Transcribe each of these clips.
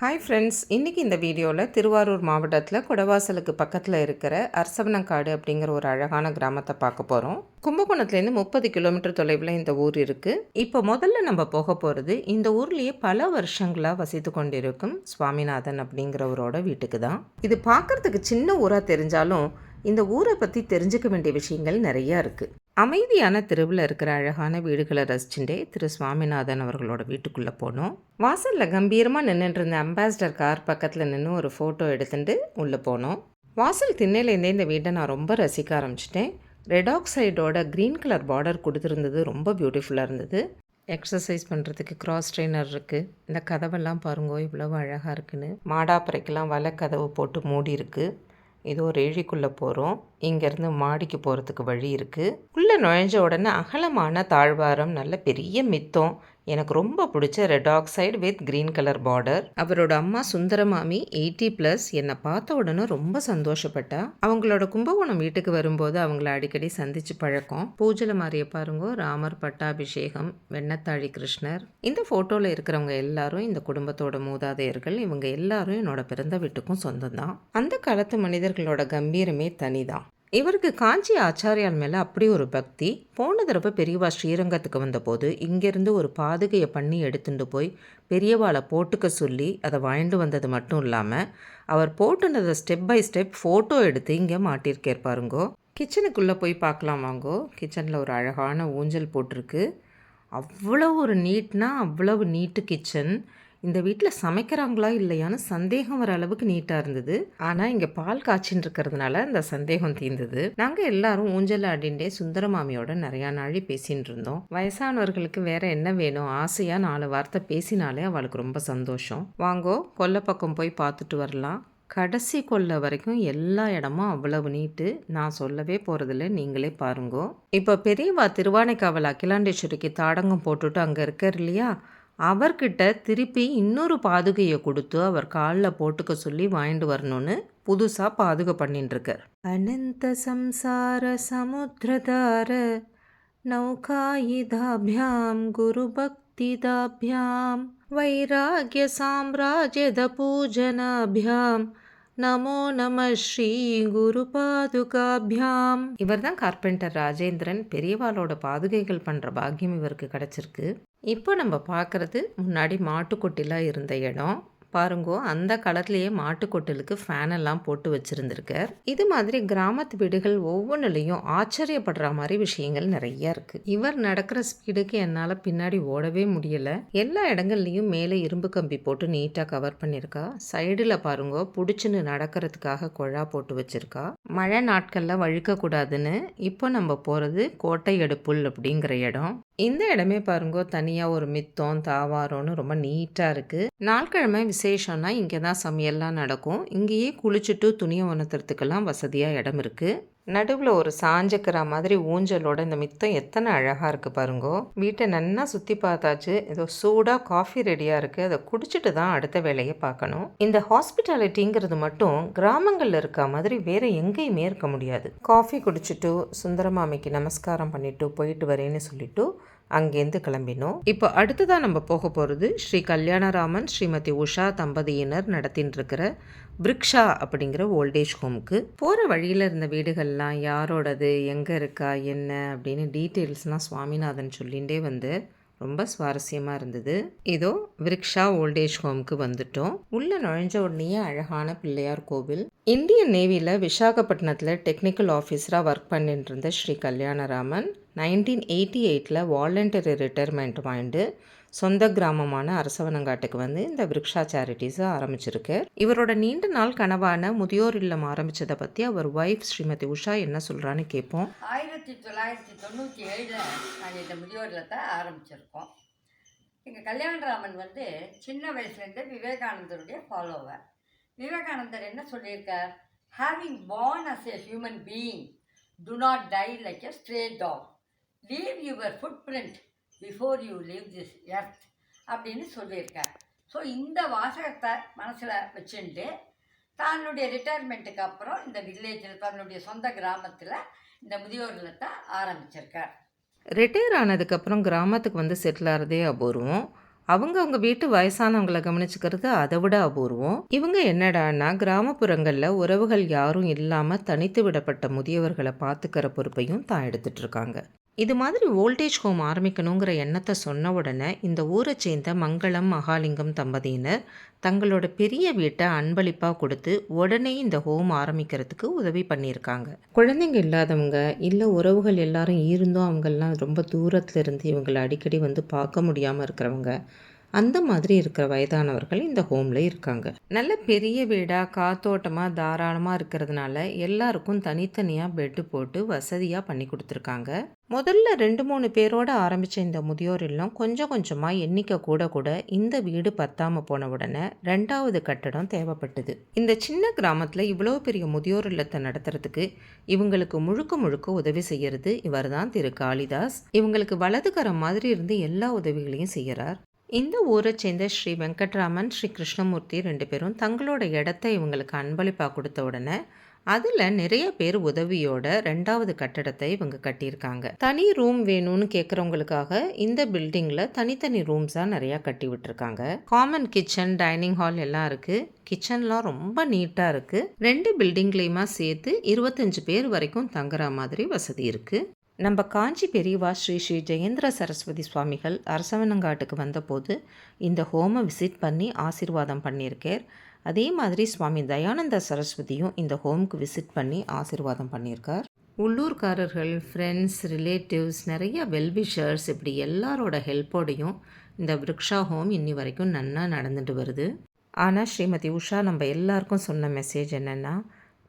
Hi friends, இன்றைக்கி இந்த வீடியோவில் திருவாரூர் மாவட்டத்தில் குடவாசலுக்கு பக்கத்தில் இருக்கிற அரசவனங்காடு அப்படிங்கிற ஒரு அழகான கிராமத்தை பார்க்க போகிறோம். கும்பகோணத்துலேருந்து 30 கிலோமீட்டர் தொலைவில் இந்த ஊர் இருக்குது. இப்போ முதல்ல நம்ம போக போகிறது இந்த ஊர்லேயே பல வருஷங்களாக வசித்து கொண்டிருக்கும் சுவாமிநாதன் அப்படிங்கிறவரோட வீட்டுக்கு தான். இது பார்க்குறதுக்கு சின்ன ஊராக தெரிஞ்சாலும் இந்த ஊரை பற்றி தெரிஞ்சுக்க வேண்டிய விஷயங்கள் நிறையா இருக்குது. அமைதியான தெருவில் இருக்கிற அழகான வீடுகளை ரசிச்சுட்டே திரு சுவாமிநாதன் அவர்களோட வீட்டுக்குள்ளே போனோம். வாசலில் கம்பீரமாக நின்றுட்டு இருந்த அம்பாசிடர் கார் பக்கத்தில் நின்று ஒரு ஃபோட்டோ எடுத்துட்டு உள்ளே போனோம். வாசல் திண்ணையிலேருந்தே இந்த வீட்டை நான் ரொம்ப ரசிக்க ஆரம்பிச்சிட்டேன். ரெட் ஆக்சைடோட க்ரீன் கலர் பார்டர் கொடுத்துருந்தது ரொம்ப பியூட்டிஃபுல்லாக இருந்தது. எக்ஸசைஸ் பண்ணுறதுக்கு கிராஸ் ட்ரெயினர் இருக்குது. இந்த கதவெல்லாம் பாருங்கோ இவ்வளவு அழகாக இருக்குன்னு. மாடாப்பறைக்கெல்லாம் வலை கதவு போட்டு மூடி இருக்குது. ஏதோ ஒரு ஏழிக்குள்ளே போகிறோம். இங்கேருந்து மாடிக்கு போகிறதுக்கு வழி இருக்குது. உள்ளே நுழைஞ்ச உடனே அகலமான தாழ்வாரம், நல்ல பெரிய மித்தம், எனக்கு ரொம்ப பிடிச்ச red oxide with green colour border. அவரோட அம்மா சுந்தரமாமி 80+. என்னை பார்த்த உடனே ரொம்ப சந்தோஷப்பட்டா. அவங்களோட கும்பகோணம் வீட்டுக்கு வரும்போது அவங்கள அடிக்கடி சந்திச்சு பழக்கம். பூஜையில் மாறிய பாருங்கோ, ராமர் பட்டாபிஷேகம், வெண்ணத்தாழி கிருஷ்ணர். இந்த ஃபோட்டோவில் இருக்கிறவங்க எல்லாரும் இந்த குடும்பத்தோட மூதாதையர்கள். இவங்க எல்லாரும் என்னோட பிறந்த வீட்டுக்கும் சொந்தம் தான். அந்த காலத்து மனிதர்களோட கம்பீரமே தனிதான். இவருக்கு காஞ்சி ஆச்சாரியால் மேலே அப்படி ஒரு பக்தி. போன தடவை பெரியவா ஸ்ரீரங்கத்துக்கு வந்தபோது இங்கேருந்து ஒரு பாதுகையை பண்ணி எடுத்துட்டு போய் பெரியவாளை போட்டுக்க சொல்லி அதை வாங்கிட்டு வந்தது மட்டும் இல்லாமல் அவர் போட்டுனதை ஸ்டெப் பை ஸ்டெப் ஃபோட்டோ எடுத்து இங்கே மாட்டியிருக்கேர் பாருங்கோ. கிச்சனுக்குள்ளே போய் பார்க்கலாம் வாங்கோ. கிச்சனில் ஒரு அழகான ஊஞ்சல் போட்டிருக்கு. அவ்வளோ ஒரு நீட்னா அவ்வளவு நீட்டு கிச்சன். இந்த வீட்டில் சமைக்கிறாங்களா இல்லையான்னு சந்தேகம் வர அளவுக்கு நீட்டாக இருந்தது. ஆனால் இங்கே பால் காய்ச்சின்னு இருக்கிறதுனால இந்த சந்தேகம் தீர்ந்தது. நாங்கள் எல்லாரும் ஊஞ்சல் ஆடிண்டே சுந்தரமாமியோட நிறையா நாளி பேசின்னு இருந்தோம். வயசானவர்களுக்கு வேற என்ன வேணும், ஆசையாக 4 வார்த்தை பேசினாலே அவளுக்கு ரொம்ப சந்தோஷம். வாங்கோ கொல்லை பக்கம் போய் பார்த்துட்டு வரலாம். கடைசி கொல்லை வரைக்கும் எல்லா இடமும் அவ்வளவு நீட்டு. நான் சொல்லவே போகிறதில்ல, நீங்களே பாருங்கோ. இப்போ பெரியவா திருவானைக்காவல் அகிலாண்டேஸ்வரிக்கு தாடங்கம் போட்டுட்டு அங்கே இருக்கார் இல்லையா, அவர்கிட்ட திருப்பி இன்னொரு பாதுகையை கொடுத்து அவர் காலில் போட்டுக்க சொல்லி வாங்கிட்டு வரணும்னு புதுசாக பாதுகை பண்ணிட்டுருக்கார். அனந்த சம்சார சமுத்திரதார நௌகாயுதாபியாம் குரு பக்திதாபியாம் வைராகிய சாம்ராஜ்யத பூஜனாபியாம் நமோ நம ஸ்ரீ குரு பாதுகாபியாம். இவர் தான் கார்பெண்டர் ராஜேந்திரன். பெரியவாளோட பாதுகைகள் பண்ணுற பாக்கியம் இவருக்கு கிடச்சிருக்கு. இப்போ நம்ம பார்க்குறது முன்னாடி மாட்டுக்கொட்டிலாம் இருந்த இடம் பாருங்கோ. அந்த காலத்துலேயே மாட்டுக்கொட்டிலுக்கு ஃபேனெல்லாம் போட்டு வச்சுருந்துருக்கார். இது மாதிரி கிராமத்து வீடுகள் ஒவ்வொன்றுலேயும் ஆச்சரியப்படுற மாதிரி விஷயங்கள் நிறையா இருக்குது. இவர் நடக்கிற ஸ்பீடுக்கு என்னால் பின்னாடி ஓடவே முடியலை. எல்லா இடங்கள்லையும் மேலே இரும்பு கம்பி போட்டு நீட்டாக கவர் பண்ணியிருக்கா. சைடில் பாருங்கோ பிடிச்சின்னு நடக்கிறதுக்காக குழா போட்டு வச்சுருக்கா. மழை நாட்களில் வழுக்கக்கூடாதுன்னு இப்போ நம்ம போகிறது கோட்டை எடுப்புல் அப்படிங்கிற இடம். இந்த இடமே பாருங்கோ தனியாக ஒரு மித்தம் தாவாரோன்னு ரொம்ப நீட்டாக இருக்குது. நாட்கிழமை விசேஷம்னா இங்கே தான் சமையல்லாம் நடக்கும். இங்கேயே குளிச்சுட்டு துணியை உணர்த்துறதுக்கெல்லாம் வசதியாக இடம் இருக்குது. நடுவில் ஒரு சாஞ்சிக்கிற மாதிரி ஊஞ்சலோட இந்த மித்தம் எத்தனை அழகாக இருக்குது பாருங்கோ. வீட்டை நன்னா சுற்றி பார்த்தாச்சு. ஏதோ சூடாக காஃபி ரெடியாக இருக்குது. அதை குடிச்சிட்டு தான் அடுத்த வேலையை பார்க்கணும். இந்த ஹாஸ்பிட்டாலிட்டிங்கிறது மட்டும் கிராமங்களில் இருக்க மாதிரி வேறு எங்கேயுமே இருக்க முடியாது. காஃபி குடிச்சிட்டு சுந்தரமாமிக்கு நமஸ்காரம் பண்ணிவிட்டு போயிட்டு வரேன்னு சொல்லிவிட்டு அங்கேருந்து கிளம்பினோம். இப்போ அடுத்ததான் நம்ம போக போகிறது ஸ்ரீ கல்யாணராமன் ஸ்ரீமதி உஷா தம்பதியினர் நடத்தின்னு இருக்கிற விருக்ஷா அப்படிங்கிற ஓல்டேஜ் ஹோமுக்கு. போகிற வழியில் இருந்த வீடுகள்லாம் யாரோடது, எங்கே இருக்கா, என்ன அப்படின்னு டீட்டெயில்ஸ்லாம் சுவாமிநாதன் சொல்லிகிட்டே வந்து ரொம்ப சுவாரஸ்யமாக இருந்தது. இதோ விருக்ஷா ஓல்டேஜ் ஹோமுக்கு வந்துட்டோம். உள்ளே நுழைஞ்ச உடனே அழகான பிள்ளையார் கோவில். இந்தியன் நேவியில் விசாகப்பட்டினத்தில் டெக்னிக்கல் ஆஃபீஸராக ஒர்க் பண்ணிட்டு இருந்த ஸ்ரீ கல்யாணராமன் 1988 வாலண்டரி ரிட்டையர்மெண்ட் வாங்கிட்டு சொந்த கிராமமான அரசவனங்காட்டுக்கு வந்து இந்த விருக்ஷா சேரிட்டிஸை ஆரம்பிச்சிருக்கு. இவரோட நீண்ட நாள் கனவான முதியோர் இல்லம் ஆரம்பித்ததை பற்றி அவர் ஒய்ஃப் ஸ்ரீமதி உஷா என்ன சொல்கிறான்னு கேட்போம். 1997 நாங்கள் இந்த முதியோர் இல்லத்தை ஆரம்பிச்சிருக்கோம். எங்கள் கல்யாணராமன் வந்து சின்ன வயசுலேருந்து விவேகானந்தருடைய ஃபாலோவர். விவேகானந்தர் என்ன சொல்லியிருக்கார், having born as a human being do not die like a stray dog, leave your footprint before you leave this earth அப்படின்னு சொல்லியிருக்கார். ஸோ இந்த வாசகத்தை மனசில் வச்சுட்டு தன்னுடைய ரிட்டையர்மெண்ட்டுக்கு அப்புறம் இந்த வில்லேஜில் தன்னுடைய சொந்த கிராமத்தில் இந்த முதியோர் இல்லத்தை ஆரம்பிச்சிருக்கார். ரிட்டையர் ஆனதுக்கப்புறம் கிராமத்துக்கு வந்து செட்டில் ஆகிறதே அபூர்வம். அவங்க வீட்டு வயசானவங்களை கவனிச்சுக்கிறது அதை விட அபூர்வம். இவங்க என்னடான்னா கிராமப்புறங்களில் உறவுகள் யாரும் இல்லாமல் தனித்து விடப்பட்ட முதியவர்களை பார்த்துக்கிற பொறுப்பையும் தான் எடுத்துட்டு இருக்காங்க. இது மாதிரி ஓல்டேஜ் ஹோம் ஆரம்பிக்கணுங்கிற எண்ணத்தை சொன்ன உடனே இந்த ஊரை சேர்ந்த மங்களம் மகாலிங்கம் தம்பதியினர் தங்களோட பெரிய வீட்டை அன்பளிப்பாக கொடுத்து உடனே இந்த ஹோம் ஆரம்பிக்கிறதுக்கு உதவி பண்ணியிருக்காங்க. குழந்தைங்க இல்லாதவங்க இல்லை உறவுகள் எல்லாரும் இருந்தும் அவங்கெல்லாம் ரொம்ப தூரத்தில் இருந்து இவங்களை அடிக்கடி வந்து பார்க்க முடியாமல் இருக்கிறவங்க, அந்த மாதிரி இருக்கிற வயதானவர்கள் இந்த ஹோமில் இருக்காங்க. நல்ல பெரிய வீடாக காத்தோட்டமாக தாராளமாக இருக்கிறதுனால எல்லாருக்கும் தனித்தனியாக பெட்டு போட்டு வசதியாக பண்ணி கொடுத்துருக்காங்க. முதல்ல 2-3 பேரோட ஆரம்பித்த இந்த முதியோர் இல்லம் கொஞ்சம் கொஞ்சமாக எண்ணிக்கை கூட கூட இந்த வீடு பத்தாமல் போன உடனே 2வது கட்டடம் தேவைப்பட்டது. இந்த சின்ன கிராமத்தில் இவ்வளோ பெரிய முதியோர் இல்லத்தை நடத்துறதுக்கு இவங்களுக்கு முழுக்க முழுக்க உதவி செய்கிறது இவர் தான் திரு காளிதாஸ். இவங்களுக்கு வலதுகரம் மாதிரி இருந்து எல்லா உதவிகளையும் செய்கிறார். இந்த ஊரை சேர்ந்த ஸ்ரீ வெங்கட்ராமன், ஸ்ரீ கிருஷ்ணமூர்த்தி 2 பேரும் தங்களோட இடத்த இவங்களுக்கு அன்பளிப்பாக கொடுத்த உடனே அதில் நிறைய பேர் உதவியோட 2வது கட்டடத்தை இவங்க கட்டியிருக்காங்க. தனி ரூம் வேணும்னு கேட்குறவங்களுக்காக இந்த பில்டிங்கில் தனித்தனி ரூம்ஸாக நிறையா கட்டி விட்டுருக்காங்க. காமன் கிச்சன், டைனிங் ஹால் எல்லாம் இருக்குது. கிச்சன்லாம் ரொம்ப நீட்டாக இருக்குது. 2 பில்டிங்லேயுமா சேர்த்து 25 பேர் வரைக்கும் தங்குற மாதிரி வசதி இருக்குது. நம்ம காஞ்சி பெரியவா ஸ்ரீ ஸ்ரீ ஜெயேந்திர சரஸ்வதி சுவாமிகள் அரசவனங்காட்டுக்கு வந்தபோது இந்த ஹோமை விசிட் பண்ணி ஆசீர்வாதம் பண்ணியிருக்கார். அதே மாதிரி சுவாமி தயானந்த சரஸ்வதியும் இந்த ஹோமுக்கு விசிட் பண்ணி ஆசீர்வாதம் பண்ணியிருக்கார். உள்ளூர்காரர்கள், ஃப்ரெண்ட்ஸ், ரிலேட்டிவ்ஸ், நிறைய வெல்விஷர்ஸ், இப்படி எல்லாரோட ஹெல்ப்போடையும் இந்த விருக்ஷா ஹோம் இன்னி வரைக்கும் நன்னா நடந்துட்டு வருது. ஆனால் ஸ்ரீமதி உஷா நம்ம எல்லாருக்கும் சொன்ன மெசேஜ் என்னென்னா,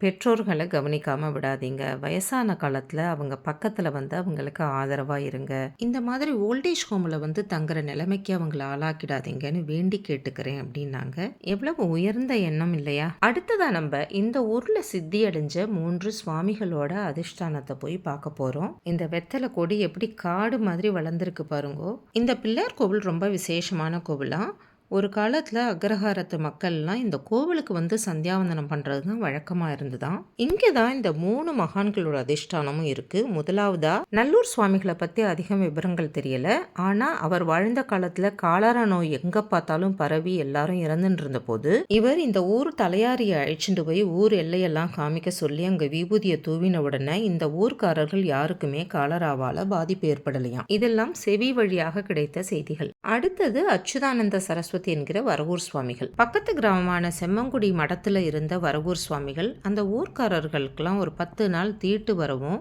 பெற்றோர்களை கவனிக்காமல் விடாதீங்க. வயசான காலத்தில் அவங்க பக்கத்தில் வந்து அவங்களுக்கு ஆதரவாக இருங்க. இந்த மாதிரி ஓல்டேஜ் ஹோமில் வந்து தங்குற நிலைமைக்கு அவங்கள ஆளாக்கிடாதீங்கன்னு வேண்டி கேட்டுக்கிறேன் அப்படின்னாங்க. எவ்வளவு உயர்ந்த எண்ணம் இல்லையா? அடுத்ததாக நம்ம இந்த ஊரில் சித்தி அடைஞ்ச 3 சுவாமிகளோட அதிஷ்டானத்தை போய் பார்க்க போகிறோம். இந்த வெத்தலை கொடி எப்படி காடு மாதிரி வளர்ந்துருக்கு பாருங்கோ. இந்த பிள்ளையார் கோவில் ரொம்ப விசேஷமான கோவிலாம். ஒரு காலத்தில் அக்ரஹாரத்து மக்கள்லாம் இந்த கோவிலுக்கு வந்து சந்தியாவந்தனம் பண்ணுறது தான் வழக்கமாக இருந்துதான். இங்கே தான் இந்த 3 மகான்களோட அதிஷ்டானமும் இருக்குது. முதலாவதா நல்லூர் சுவாமிகளை பற்றி அதிகம் விவரங்கள் தெரியல. ஆனால் அவர் வாழ்ந்த காலத்தில் காலரா நோய் எங்கே பார்த்தாலும் பரவி எல்லாரும் இறந்துட்டு இருந்த போது இவர் இந்த ஊர் தலையாரியை அழிச்சுட்டு போய் ஊர் எல்லையெல்லாம் காமிக்க சொல்லி அங்கே விபூதியை தூவின உடனே இந்த ஊர்க்காரர்கள் யாருக்குமே காலராவால் பாதிப்பு ஏற்படலையாம். இதெல்லாம் செவி வழியாக கிடைத்த செய்திகள். அடுத்தது அச்சுதானந்த சரஸ்வதி என்கிற வரகூர் சுவாமிகள். பக்கத்து கிராமமான செம்மங்குடி மடத்தில் இருந்த வரகூர் சுவாமிகள் அந்த ஊர்க்காரர்களுக்கெல்லாம் ஒரு 10 நாள் தீட்டு வரவும்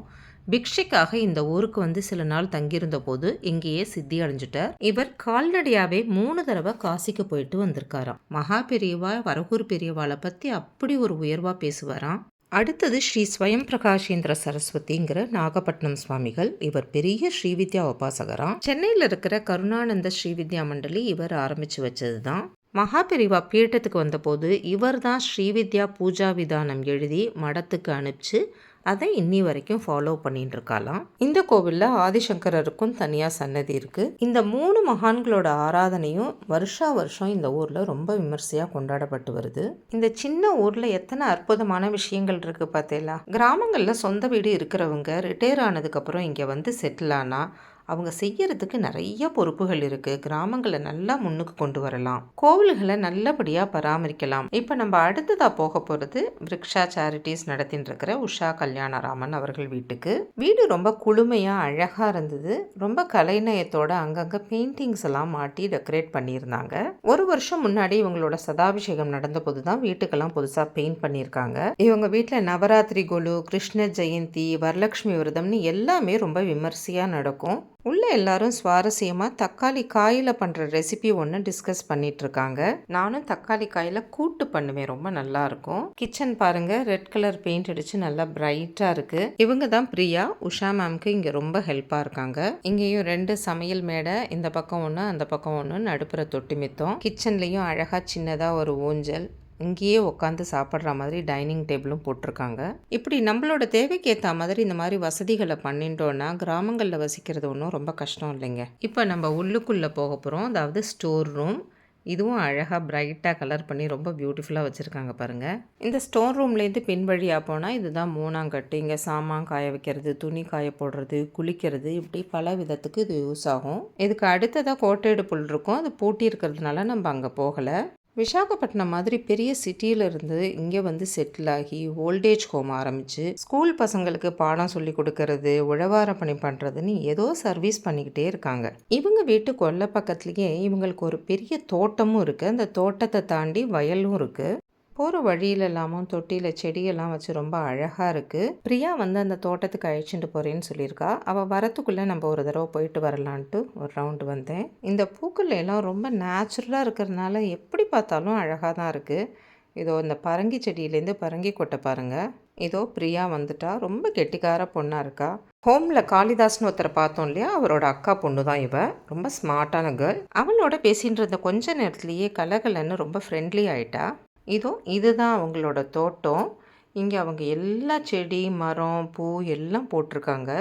பிக்ஷைக்காக இந்த ஊருக்கு வந்து சில நாள் தங்கியிருந்த போது இங்கேயே சித்தி அடைஞ்சிட்டார். இவர் கால்நடையாவே 3 தடவை காசிக்கு போயிட்டு வந்திருக்காராம். மகா பெரியவா வரகூர் பெரியவாளை பற்றி அப்படி ஒரு உயர்வா பேசுவாராம். அடுத்தது ஸ்ரீ ஸ்வயம் பிரகாஷேந்திர சரஸ்வதிங்கிற நாகப்பட்டினம் சுவாமிகள். இவர் பெரிய ஸ்ரீவித்யா உபாசகராம். சென்னையில் இருக்கிற கருணானந்த ஸ்ரீவித்யா மண்டலி இவர் ஆரம்பித்து வச்சது தான். மகா பெரிவா பீட்டத்துக்கு வந்தபோது இவர் தான் ஸ்ரீவித்யா பூஜா விதானம் எழுதி மடத்துக்கு அனுப்பிச்சு அதை இன்னி வரைக்கும் ஃபாலோ பண்ணிட்டு இருக்காலாம். இந்த கோவிலில் ஆதிசங்கரருக்கும் தனியாக சன்னதி இருக்குது. இந்த 3 மகான்களோட ஆராதனையும் வருஷம் இந்த ஊரில் ரொம்ப விமர்சையாக கொண்டாடப்பட்டு வருது. இந்த சின்ன ஊரில் எத்தனை அற்புதமான விஷயங்கள் இருக்குது பார்த்தீங்களா? கிராமங்களில் சொந்த வீடு இருக்கிறவங்க ரிட்டையர் ஆனதுக்கப்புறம் இங்கே வந்து செட்டில் ஆனால் அவங்க செய்யறதுக்கு நிறைய பொறுப்புகள் இருக்குது. கிராமங்களை நல்லா முன்னுக்கு கொண்டு வரலாம். கோவில்களை நல்லபடியாக பராமரிக்கலாம். இப்போ நம்ம அடுத்ததாக போக போகிறது விருக்ஷா சேரிட்டிஸ் நடத்தின்னு இருக்கிற உஷா கல்யாணராமன் அவர்கள் வீட்டுக்கு. வீடு ரொம்ப குளுமையாக அழகாக இருந்தது. ரொம்ப கலைநயத்தோட அங்கங்கே பெயிண்டிங்ஸ் எல்லாம் மாட்டி டெக்கரேட் பண்ணியிருந்தாங்க. ஒரு வருஷம் முன்னாடி இவங்களோட சதாபிஷேகம் நடந்த போது தான் வீட்டுக்கெல்லாம் புதுசாக பெயிண்ட் பண்ணியிருக்காங்க. இவங்க வீட்டில் நவராத்திரி கொலு, கிருஷ்ண ஜெயந்தி, வரலட்சுமி விரதம்னு எல்லாமே ரொம்ப விமர்சையாக நடக்கும். உள்ள எல்லாரும் சுவாரஸ்யமாக தக்காளி காயில் பண்ணுற ரெசிபி ஒன்று டிஸ்கஸ் பண்ணிட்டு இருக்காங்க. நானும் தக்காளி காயில் கூட்டு பண்ணுவேன், ரொம்ப நல்லா இருக்கும். கிச்சன் பாருங்க, ரெட் கலர் பெயிண்ட் அடிச்சு நல்லா பிரைட்டாக இருக்கு. இவங்க தான் பிரியா. உஷா மேம்க்கு இங்கே ரொம்ப ஹெல்ப்பாக இருக்காங்க. இங்கேயும் 2 சமையல் மேடை, இந்த பக்கம் ஒன்று அந்த பக்கம் ஒன்று, நடுப்புற தொட்டி மித்தம். கிச்சன்லேயும் அழகாக சின்னதாக ஒரு ஊஞ்சல், இங்கேயே உட்காந்து சாப்பிட்ற மாதிரி டைனிங் டேபிளும் போட்டிருக்காங்க. இப்படி நம்மளோட தேவைக்கு ஏற்ற மாதிரி இந்த மாதிரி வசதிகளை பண்ணிட்டோன்னா கிராமங்களில் வசிக்கிறது ஒன்றும் ரொம்ப கஷ்டம் இல்லைங்க. இப்போ நம்ம உள்ளுக்குள்ளே போக போகிறோம். அதாவது ஸ்டோர் ரூம். இதுவும் அழகாக பிரைட்டாக கலர் பண்ணி ரொம்ப பியூட்டிஃபுல்லாக வச்சுருக்காங்க பாருங்கள். இந்த ஸ்டோர் ரூம்லேருந்து பின்வழியாக போனால் இதுதான் மூணாங்கட்டு. இங்கே சாமான் காய வைக்கிறது, துணி காய போடுறது, குளிக்கிறது, இப்படி பல விதத்துக்கு இது யூஸ் ஆகும். இதுக்கு அடுத்ததாக கோட்டையடு புல் இருக்கும். அது பூட்டி இருக்கிறதுனால நம்ம அங்கே போகலை. விசாகப்பட்டினம் மாதிரி பெரிய சிட்டியிலிருந்து இங்கே வந்து செட்டில் ஆகி ஓல்டேஜ் ஹோம் ஆரம்பித்து ஸ்கூல் பசங்களுக்கு பாடம் சொல்லி கொடுக்கறது, உழவார பணி பண்ணுறதுன்னு ஏதோ சர்வீஸ் பண்ணிக்கிட்டே இருக்காங்க. இவங்க வீட்டு கொல்லை பக்கத்துலேயே இவங்களுக்கு ஒரு பெரிய தோட்டமும் இருக்குது. அந்த தோட்டத்தை தாண்டி வயலும் இருக்குது. போகிற வழியிலெல்லாமும் தொட்டியில் செடியெல்லாம் வச்சு ரொம்ப அழகாக இருக்குது. பிரியா வந்து அந்த தோட்டத்துக்கு அழைச்சிட்டு போகிறேன்னு சொல்லியிருக்கா. அவள் வரத்துக்குள்ளே நம்ம ஒரு தடவை போயிட்டு வரலான்ட்டு ஒரு ரவுண்டு வந்தேன். இந்த பூக்கள் எல்லாம் ரொம்ப நேச்சுரலாக இருக்கிறதுனால எப்படி பார்த்தாலும் அழகாக தான் இருக்குது. இதோ இந்த பரங்கி செடியிலேருந்து பரங்கி கொட்டை பாருங்கள். இதோ பிரியா வந்துட்டா. ரொம்ப கெட்டிக்கார பொண்ணாக இருக்கா. ஹோமில் காளிதாஸ்னு ஒருத்தரை பார்த்தோம் இல்லையா, அவரோட அக்கா பொண்ணு தான் இவ. ரொம்ப ஸ்மார்ட்டான கேர்ள். அவளோட பேசிகிட்டு இருந்த கொஞ்ச நேரத்துலேயே கலகலன்னு ரொம்ப ஃப்ரெண்ட்லி ஆகிட்டா. இதுதான் அவங்களோட தோட்டம். இங்கே அவங்க எல்லா செடி, மரம், பூ எல்லாம் போட்டிருக்காங்க.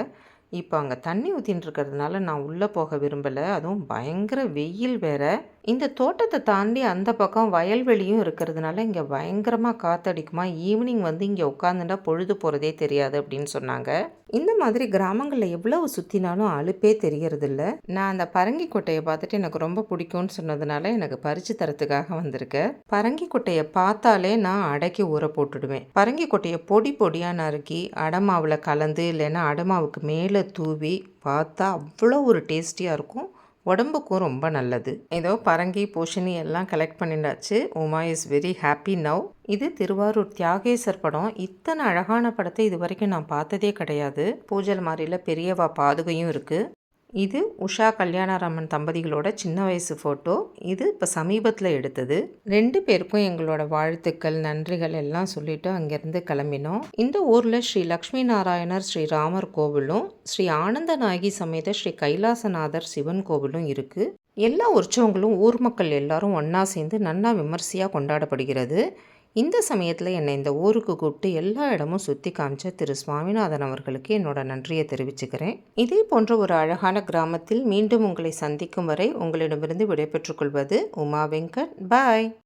இப்போ அங்கே தண்ணி ஊற்றின்னு இருக்கிறதுனால நான் உள்ளே போக விரும்பலை. அதுவும் பயங்கர வெயில் வேறு. இந்த தோட்டத்தை தாண்டி அந்த பக்கம் வயல்வெளியும் இருக்கிறதுனால இங்கே பயங்கரமாக காற்றடிக்குமா. ஈவினிங் வந்து இங்கே உட்காந்துட்டா பொழுது போகிறதே தெரியாது அப்படின்னு சொன்னாங்க. இந்த மாதிரி கிராமங்களில் எவ்வளவு சுற்றினாலும் அலுப்பே தெரியறதில்ல. நான் அந்த பரங்கி கொட்டையை பார்த்துட்டு எனக்கு ரொம்ப பிடிக்கும்னு சொன்னதுனால எனக்கு பறித்து தரத்துக்காக வந்திருக்கேன். பரங்கி கொட்டையை பார்த்தாலே நான் அடக்கி ஊற போட்டுடுவேன். பரங்கி கொட்டையை பொடி பொடியாக நறுக்கி அடமாவில் கலந்து இல்லைன்னா அடமாவுக்கு மேலே தூவி பார்த்தா அவ்வளோ ஒரு டேஸ்டியாக இருக்கும். உடம்புக்கும் ரொம்ப நல்லது. ஏதோ பரங்கி, பூசணி எல்லாம் கலெக்ட் பண்ணிட்டாச்சு. Uma is very happy now. இது திருவாரூர் தியாகேசர் படம். இத்தனை அழகான படத்தை இது வரைக்கும் நான் பார்த்ததே கிடையாது. பூஜல் மாதிரில பெரியவா பாதுகையும் இருக்குது. இது உஷா கல்யாணராமன் தம்பதிகளோட சின்ன வயசு ஃபோட்டோ. இது இப்போ சமீபத்தில் எடுத்தது. 2 பேருக்கும் எங்களோட வாழ்த்துக்கள், நன்றிகள் எல்லாம் சொல்லிவிட்டு அங்கேருந்து கிளம்பினோம். இந்த ஊரில் ஸ்ரீ லக்ஷ்மி நாராயணர் ஸ்ரீ ராமர் கோவிலும் ஸ்ரீ ஆனந்த நாயகி சமேத ஸ்ரீ கைலாசநாதர் சிவன் கோவிலும் இருக்குது. எல்லா உற்சவங்களும் ஊர் மக்கள் எல்லாரும் ஒன்றா சேர்ந்து நன்னா விமர்சையாக கொண்டாடப்படுகிறது. இந்த சமயத்தில் என்னை இந்த ஊருக்கு கூப்பிட்டு எல்லா இடமும் சுற்றி காமிச்ச திரு சுவாமிநாதன் அவர்களுக்கு என்னோட நன்றியை தெரிவிச்சுக்கிறேன். இதே போன்ற ஒரு அழகான கிராமத்தில் மீண்டும் உங்களை சந்திக்கும் வரை உங்களிடமிருந்து விடைபெற்றுக் கொள்வது உமா வெங்கட். பாய்.